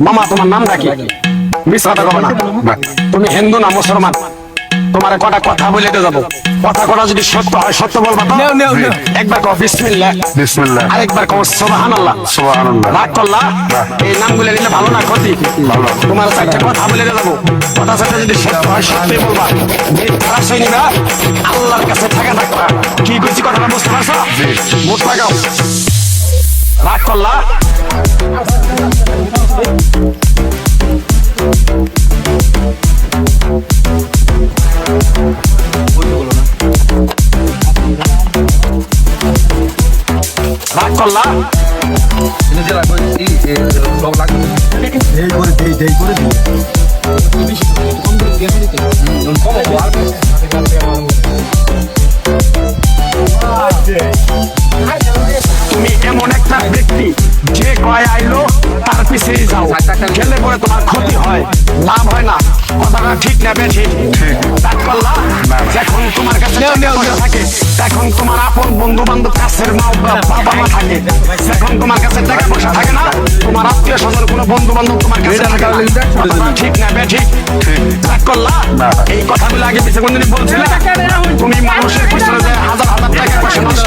মামা তোমার নামটা কি? মিশ্রাটা করো না। তুমি হিন্দু না মুসলমান? তোমার কটা কথা বলে যাবো, কথা কটা যদি সত্য হয় সত্য বলবা তো? একবার কও বিসমিল্লাহ, বিসমিল্লাহ, আরেকবার কও সুবহানাল্লাহ। সুবহানাল্লাহ। রাগ করলা? এই নামগুলো নিলে ভালো না ক্ষতি? ভালো। তোমার চারটা কথা বলে যাবো, কথা চারটা যদি সত্য হয় সত্যই বলবা। তারা সেই নিবা, আল্লাহর কাছে থাকা থাকবা। কি কইছি কথাটা বুঝতে পারছো? মুখ লাগাও। রাগ করলা? রাগ করলা? তুমি এমন একটা ব্যক্তি যে কয় আইলো তার পিছিয়ে যাও, গেলে পরে তোমার ক্ষতি হয়, লাভ হয় না। কথাটা ঠিক না বেশি? রাগ করলা? যখন তোমার কাছে টাকা থাকে, তখন তোমার আপন বন্ধু বান্ধব কাছের মা বাবা মা থাকে, যখন তোমার কাছে টাকা পয়সা থাকে না, তোমার আত্মীয় স্বজন কোনো বন্ধু বান্ধব তোমার কাছে থাকে না। কথাটা ঠিক না বেশি? রাগ করলা? এই কথাগুলো আগে পিছিয়ে কোনদিন বলছিলে? তুমি মানুষের পিছনে যে হাজার হাজার টাকা পয়সা নষ্ট